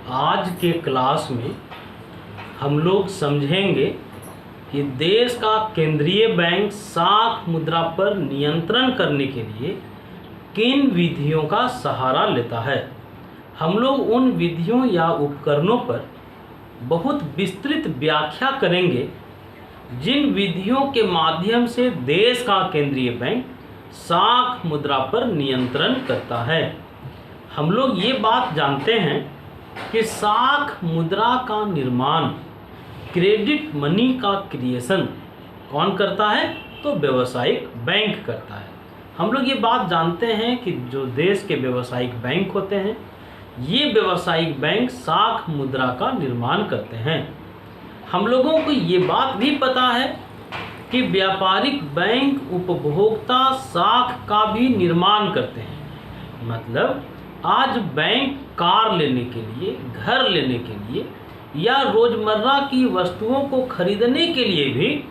आज के क्लास में हम लोग समझेंगे कि देश का केंद्रीय बैंक साख मुद्रा पर नियंत्रण करने के लिए किन विधियों का सहारा लेता है। हम लोग उन विधियों या उपकरणों पर बहुत विस्तृत व्याख्या करेंगे जिन विधियों के माध्यम से देश का केंद्रीय बैंक साख मुद्रा पर नियंत्रण करता है। हम लोग ये बात जानते हैं कि साख मुद्रा का निर्माण, क्रेडिट मनी का क्रिएशन कौन करता है? तो व्यावसायिक बैंक करता है। हम लोग ये बात जानते हैं कि जो देश के व्यावसायिक बैंक होते हैं, ये व्यावसायिक बैंक साख मुद्रा का निर्माण करते हैं। हम लोगों को ये बात भी पता है कि व्यापारिक बैंक उपभोक्ता साख का भी निर्माण करते हैं। मतलब आज बैंक कार लेने के लिए, घर लेने के लिए या रोजमर्रा की वस्तुओं को खरीदने के लिए भी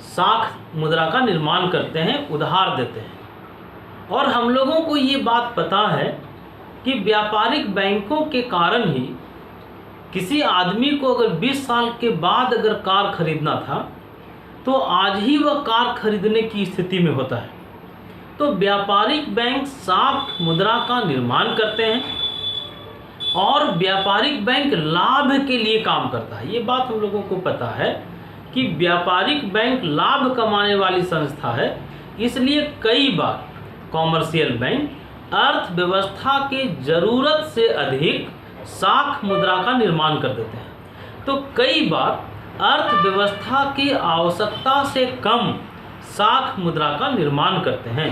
साख मुद्रा का निर्माण करते हैं, उधार देते हैं। और हम लोगों को ये बात पता है कि व्यापारिक बैंकों के कारण ही किसी आदमी को अगर 20 साल के बाद अगर कार खरीदना था तो आज ही वह कार खरीदने की स्थिति में होता है। तो व्यापारिक बैंक साख मुद्रा का निर्माण करते हैं और व्यापारिक बैंक लाभ के लिए काम करता है। ये बात हम लोगों को पता है कि व्यापारिक बैंक लाभ कमाने वाली संस्था है, इसलिए कई बार कॉमर्शियल बैंक अर्थव्यवस्था के जरूरत से अधिक साख मुद्रा का निर्माण कर देते हैं। तो कई बार अर्थव्यवस्था की आवश्यकता से कम साख मुद्रा का निर्माण करते हैं।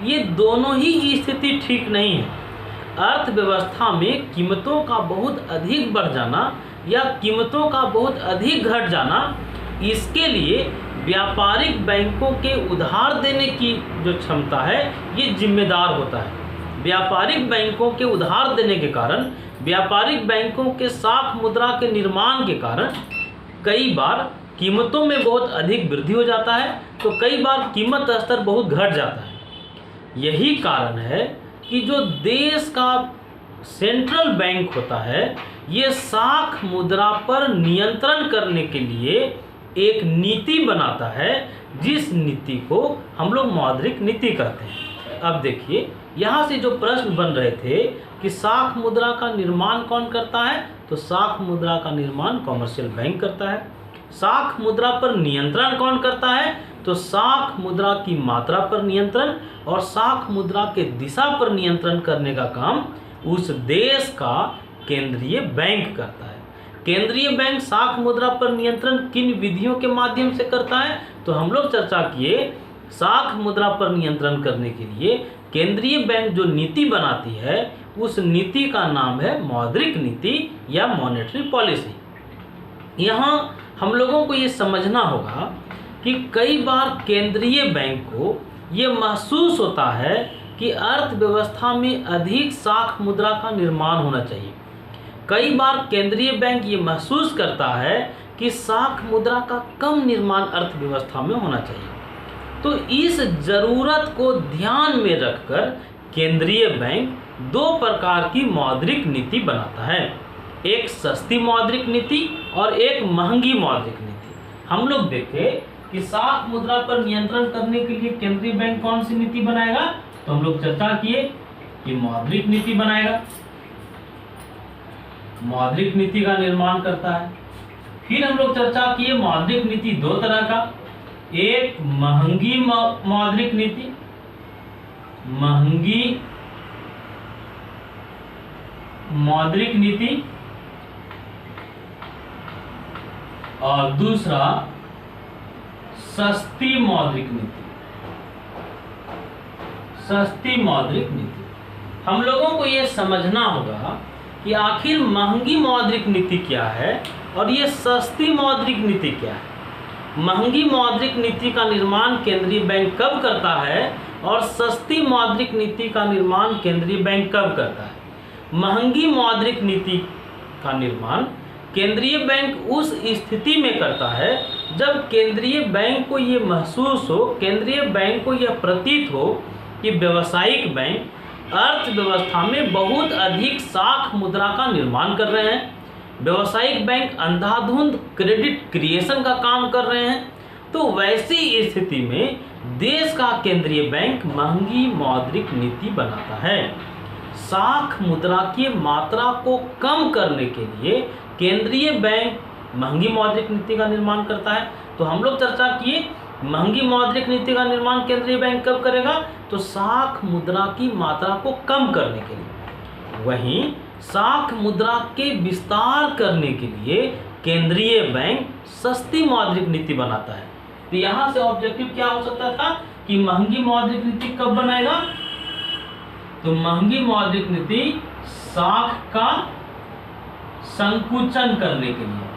ये दोनों ही स्थिति ठीक नहीं है। अर्थव्यवस्था में कीमतों का बहुत अधिक बढ़ जाना या कीमतों का बहुत अधिक घट जाना, इसके लिए व्यापारिक बैंकों के उधार देने की जो क्षमता है ये जिम्मेदार होता है। व्यापारिक बैंकों के उधार देने के कारण, व्यापारिक बैंकों के साख मुद्रा के निर्माण के कारण कई बार कीमतों में बहुत अधिक वृद्धि हो जाता है, तो कई बार कीमत स्तर बहुत घट जाता है। यही कारण है कि जो देश का सेंट्रल बैंक होता है, ये साख मुद्रा पर नियंत्रण करने के लिए एक नीति बनाता है, जिस नीति को हम लोग मौद्रिक नीति कहते हैं। अब देखिए, यहाँ से जो प्रश्न बन रहे थे कि साख मुद्रा का निर्माण कौन करता है, तो साख मुद्रा का निर्माण कॉमर्शियल बैंक करता है। साख मुद्रा पर नियंत्रण कौन करता है, तो साख मुद्रा की मात्रा पर नियंत्रण और साख मुद्रा के दिशा पर नियंत्रण करने का काम उस देश का केंद्रीय बैंक करता है। केंद्रीय बैंक साख मुद्रा पर नियंत्रण किन विधियों के माध्यम से करता है, तो हम लोग चर्चा किए साख मुद्रा पर नियंत्रण करने के लिए केंद्रीय बैंक जो नीति बनाती है, उस नीति का नाम है मौद्रिक नीति या मॉनेटरी पॉलिसी। यहाँ हम लोगों को ये समझना होगा कि कई बार केंद्रीय बैंक को ये महसूस होता है कि अर्थव्यवस्था में अधिक साख मुद्रा का निर्माण होना चाहिए। कई बार केंद्रीय बैंक ये महसूस करता है कि साख मुद्रा का कम निर्माण अर्थव्यवस्था में होना चाहिए। तो इस जरूरत को ध्यान में रखकर केंद्रीय बैंक दो प्रकार की मौद्रिक नीति बनाता है, एक सस्ती मौद्रिक नीति और एक महंगी मौद्रिक नीति। हम लोग देखें कि साख मुद्रा पर नियंत्रण करने के लिए केंद्रीय बैंक कौन सी नीति बनाएगा, तो हम लोग चर्चा किए कि मौद्रिक नीति बनाएगा, मौद्रिक नीति का निर्माण करता है। फिर हम लोग चर्चा किए मौद्रिक नीति दो तरह का, एक महंगी मौद्रिक नीति, महंगी मौद्रिक नीति, और दूसरा सस्ती मौद्रिक नीति। सस्ती मौद्रिक नीति। हम लोगों को यह समझना होगा कि आखिर महंगी मौद्रिक नीति क्या है और ये सस्ती मौद्रिक नीति क्या है। महंगी मौद्रिक नीति का निर्माण केंद्रीय बैंक कब करता है और सस्ती मौद्रिक नीति का निर्माण केंद्रीय बैंक कब करता है। महंगी मौद्रिक नीति का निर्माण केंद्रीय बैंक उस स्थिति में करता है जब केंद्रीय बैंक को ये महसूस हो, केंद्रीय बैंक को यह प्रतीत हो कि व्यावसायिक बैंक अर्थव्यवस्था में बहुत अधिक साख मुद्रा का निर्माण कर रहे हैं। व्यावसायिक बैंक अंधाधुंध क्रेडिट क्रिएशन का काम कर रहे हैं। तो वैसी स्थिति में देश का केंद्रीय बैंक महंगी मौद्रिक नीति बनाता है। साख मुद्रा की मात्रा को कम करने के लिए केंद्रीय बैंक महंगी मौद्रिक नीति का निर्माण करता है। तो हम लोग चर्चा किए महंगी मौद्रिक नीति का निर्माण केंद्रीय बैंक कब करेगा, तो साख मुद्रा की मात्रा को कम करने के लिए। वहीं साख मुद्रा के विस्तार करने के लिए केंद्रीय बैंक सस्ती मौद्रिक नीति बनाता है। तो यहां से ऑब्जेक्टिव क्या हो सकता था कि महंगी मौद्रिक नीति कब बनाएगा, तो महंगी मौद्रिक नीति साख का संकुचन करने के लिए।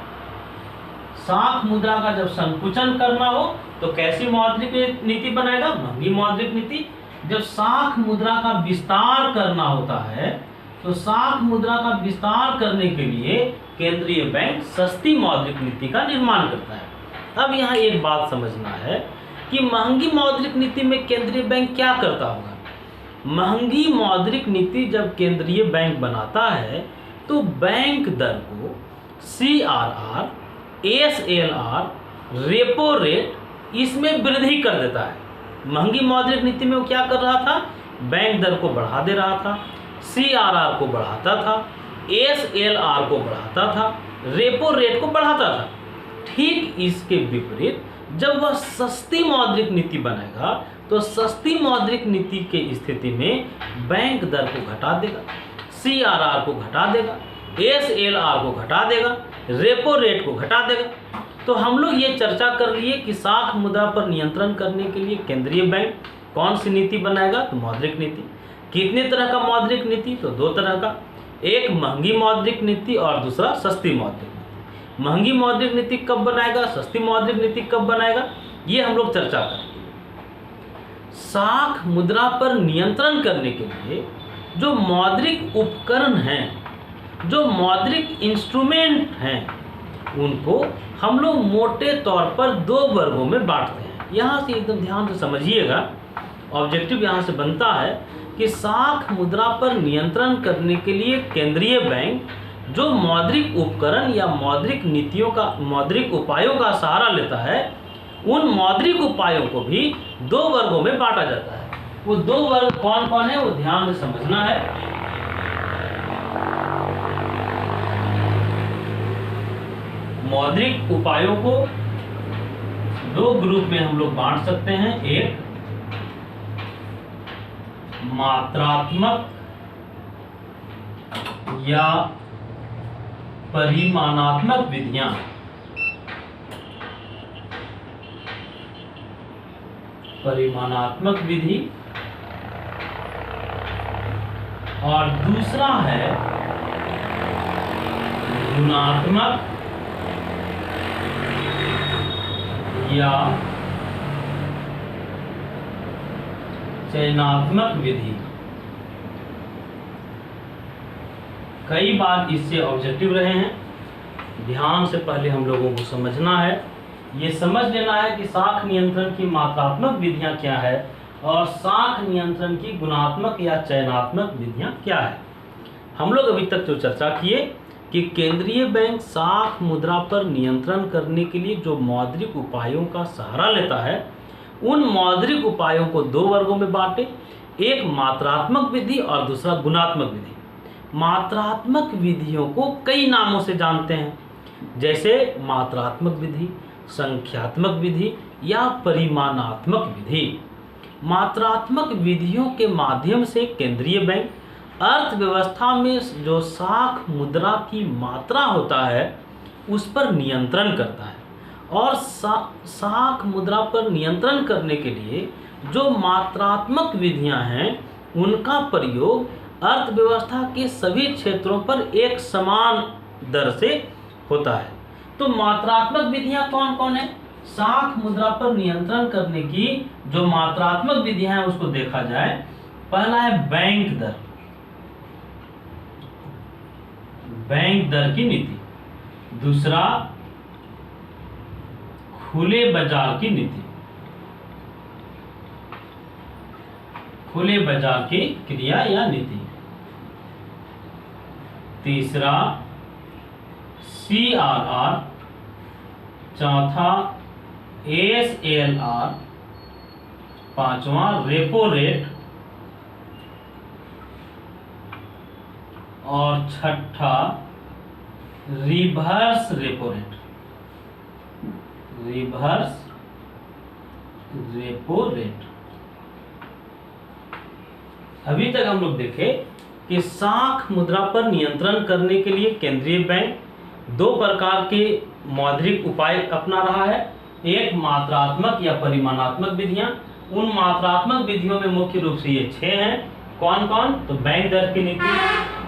साख मुद्रा का जब संकुचन करना हो तो कैसी मौद्रिक नीति बनाएगा, महंगी मौद्रिक नीति। जब साख मुद्रा का विस्तार करना होता है तो साख मुद्रा का विस्तार करने के लिए केंद्रीय बैंक सस्ती मौद्रिक नीति का निर्माण करता है। अब यहाँ एक बात समझना है कि महंगी मौद्रिक नीति में केंद्रीय बैंक क्या करता होगा। महंगी मौद्रिक नीति जब केंद्रीय बैंक बनाता है तो बैंक दर को CRR, SLR, रेपो रेट इसमें वृद्धि कर देता है। महंगी मौद्रिक नीति में वो क्या कर रहा था, बैंक दर को बढ़ा दे रहा था, CRR को बढ़ाता था, SLR को बढ़ाता था, रेपो रेट को बढ़ाता था। ठीक इसके विपरीत जब वह सस्ती मौद्रिक नीति बनाएगा तो सस्ती मौद्रिक नीति के स्थिति में बैंक दर को घटा देगा, CRR को घटा देगा, SLR को घटा देगा, रेपो रेट को घटा देगा। तो हम लोग ये चर्चा कर लिए कि साख मुद्रा पर नियंत्रण करने के लिए केंद्रीय बैंक कौन सी नीति बनाएगा, तो मौद्रिक नीति। कितने तरह का मौद्रिक नीति, तो दो तरह का, एक महंगी मौद्रिक नीति और दूसरा सस्ती मौद्रिक नीति। महंगी मौद्रिक नीति कब बनाएगा, सस्ती मौद्रिक नीति कब बनाएगा, ये हम लोग चर्चा करेंगे। साख मुद्रा पर नियंत्रण करने के लिए जो मौद्रिक उपकरण हैं, जो मौद्रिक इंस्ट्रूमेंट हैं, उनको हम लोग मोटे तौर पर दो वर्गों में बांटते हैं। यहाँ से एकदम ध्यान से समझिएगा, ऑब्जेक्टिव यहाँ से बनता है कि साख मुद्रा पर नियंत्रण करने के लिए केंद्रीय बैंक जो मौद्रिक उपकरण या मौद्रिक नीतियों का, मौद्रिक उपायों का सहारा लेता है, उन मौद्रिक उपायों को भी दो वर्गों में बांटा जाता है। वो दो वर्ग कौन कौन है वो ध्यान से समझना है। मौद्रिक उपायों को दो ग्रुप में हम लोग बांट सकते हैं। एक मात्रात्मक या परिमाणात्मक विधियां, परिमाणात्मक विधि, और दूसरा है गुणात्मक या चयनात्मक विधि। कई बार इससे ऑब्जेक्टिव रहे हैं, ध्यान से पहले हम लोगों को समझना है, ये समझ लेना है कि साख नियंत्रण की मात्रात्मक विधियां क्या है और साख नियंत्रण की गुणात्मक या चयनात्मक विधियां क्या है। हम लोग अभी तक जो चर्चा किए कि केंद्रीय बैंक साख मुद्रा पर नियंत्रण करने के लिए जो मौद्रिक उपायों का सहारा लेता है, उन मौद्रिक उपायों को दो वर्गों में बांटे, एक मात्रात्मक विधि और दूसरा गुणात्मक विधि। मात्रात्मक विधियों को कई नामों से जानते हैं, जैसे मात्रात्मक विधि, संख्यात्मक विधि या परिमाणात्मक विधि। मात्रात्मक विधियों के माध्यम से केंद्रीय बैंक अर्थव्यवस्था में जो साख मुद्रा की मात्रा होता है उस पर नियंत्रण करता है, और साख मुद्रा पर नियंत्रण करने के लिए जो मात्रात्मक विधियां हैं उनका प्रयोग अर्थव्यवस्था के सभी क्षेत्रों पर एक समान दर से होता है। तो मात्रात्मक विधियां कौन कौन है, साख मुद्रा पर नियंत्रण करने की जो मात्रात्मक विधियां हैं उसको देखा जाए। पहला है बैंक दर, बैंक दर की नीति। दूसरा खुले बाजार की नीति, खुले बाजार की क्रिया या नीति। तीसरा CRR, चौथा SLR, पांचवा रेपो रेट और छठा reverse repo rate. Reverse repo rate. अभी तक हम लोग देखे कि साख मुद्रा पर नियंत्रण करने के लिए केंद्रीय बैंक दो प्रकार के मौद्रिक उपाय अपना रहा है। एक मात्रात्मक या परिमाणात्मक विधियां। उन मात्रात्मक विधियों में मुख्य रूप से ये 6 हैं। कौन कौन? तो बैंक दर की नीति,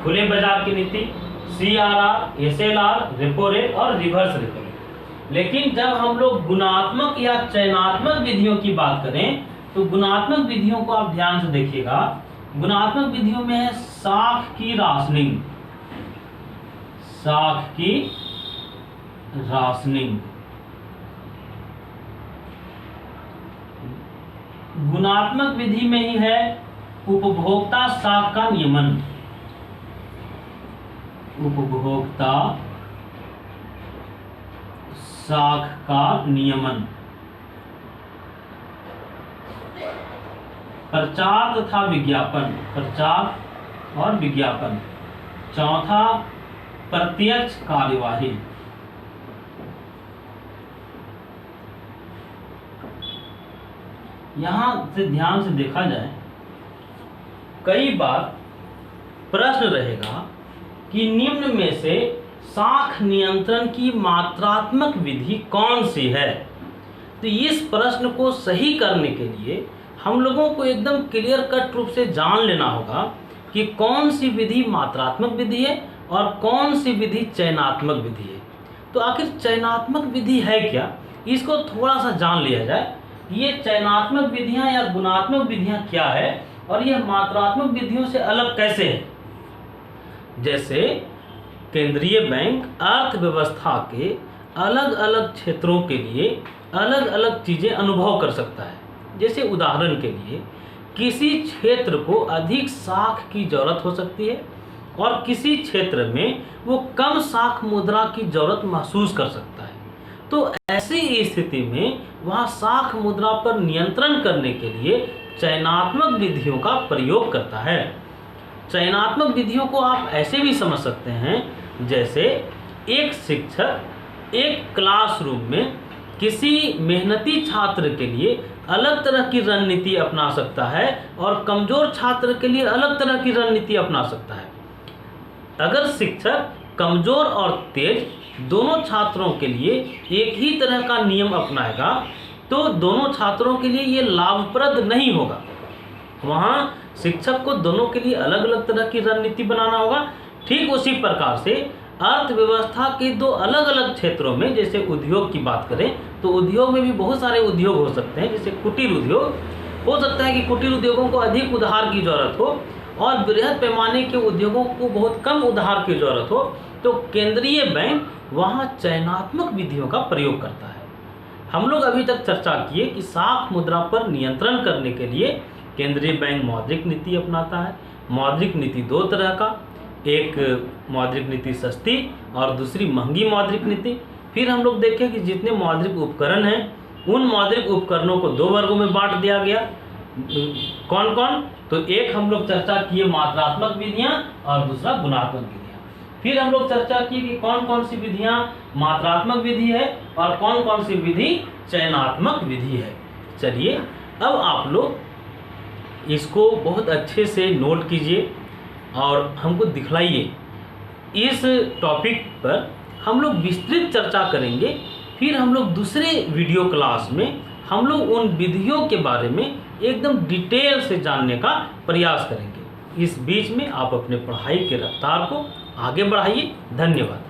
खुले बाजार की नीति, CRR, SLR, रेपो रेट और रिवर्स रेपो रेट। लेकिन जब हम लोग गुणात्मक या चयनात्मक विधियों की बात करें तो गुणात्मक विधियों को आप ध्यान से देखिएगा। गुणात्मक विधियों में है साख की राशनिंग। साख की राशनिंग। गुणात्मक विधि में ही है उपभोक्ता साख का नियमन। उपभोक्ता साख का नियमन। प्रचार तथा विज्ञापन। प्रचार और विज्ञापन। चौथा प्रत्यक्ष कार्यवाही। यहां से ध्यान से देखा जाए, कई बार प्रश्न रहेगा कि निम्न में से साख नियंत्रण की मात्रात्मक विधि कौन सी है। तो इस प्रश्न को सही करने के लिए हम लोगों को एकदम क्लियर कट रूप से जान लेना होगा कि कौन सी विधि मात्रात्मक विधि है और कौन सी विधि चयनात्मक विधि है। तो आखिर चयनात्मक विधि है क्या, इसको थोड़ा सा जान लिया जाए। ये चयनात्मक विधियां या गुणात्मक विधियां क्या है और यह मात्रात्मक विधियों से अलग कैसे है। जैसे केंद्रीय बैंक अर्थव्यवस्था के अलग अलग क्षेत्रों के लिए अलग अलग चीज़ें अनुभव कर सकता है। जैसे उदाहरण के लिए किसी क्षेत्र को अधिक साख की जरूरत हो सकती है और किसी क्षेत्र में वो कम साख मुद्रा की जरूरत महसूस कर सकता है। तो ऐसी स्थिति में वह साख मुद्रा पर नियंत्रण करने के लिए चयनात्मक विधियों का प्रयोग करता है। चयनात्मक विधियों को आप ऐसे भी समझ सकते हैं, जैसे एक शिक्षक एक क्लासरूम में किसी मेहनती छात्र के लिए अलग तरह की रणनीति अपना सकता है और कमजोर छात्र के लिए अलग तरह की रणनीति अपना सकता है। अगर शिक्षक कमजोर और तेज दोनों छात्रों के लिए एक ही तरह का नियम अपनाएगा तो दोनों छात्रों के लिए ये लाभप्रद नहीं होगा। वहाँ शिक्षक को दोनों के लिए अलग अलग तरह की रणनीति बनाना होगा। ठीक उसी प्रकार से अर्थव्यवस्था के दो अलग अलग क्षेत्रों में, जैसे उद्योग की बात करें तो उद्योग में भी बहुत सारे उद्योग हो सकते हैं। जैसे कुटीर उद्योग हो सकता है कि कुटीर उद्योगों को अधिक उधार की जरूरत हो और बृहद पैमाने के उद्योगों को बहुत कम उधार की जरूरत हो, तो केंद्रीय बैंक वहाँ चयनात्मक विधियों का प्रयोग करता है। हम लोग अभी तक चर्चा किए कि साख मुद्रा पर नियंत्रण करने के लिए केंद्रीय बैंक मौद्रिक नीति अपनाता है। मौद्रिक नीति दो तरह का, एक मौद्रिक नीति सस्ती और दूसरी महंगी मौद्रिक नीति। फिर हम लोग देखें कि जितने मौद्रिक उपकरण हैं उन मौद्रिक उपकरणों को दो वर्गों में बांट दिया गया। कौन कौन? तो एक हम लोग चर्चा किए मात्रात्मक विधियां और दूसरा गुणात्मक विधियां। फिर हम लोग चर्चा की कि कौन कौन सी विधियां मात्रात्मक विधि है और कौन कौन सी विधि चयनात्मक विधि है। चलिए अब आप लोग इसको बहुत अच्छे से नोट कीजिए और हमको दिखलाइए। इस टॉपिक पर हम लोग विस्तृत चर्चा करेंगे। फिर हम लोग दूसरे वीडियो क्लास में हम लोग उन विधियों के बारे में एकदम डिटेल से जानने का प्रयास करेंगे। इस बीच में आप अपने पढ़ाई के रफ्तार को आगे बढ़ाइए। धन्यवाद।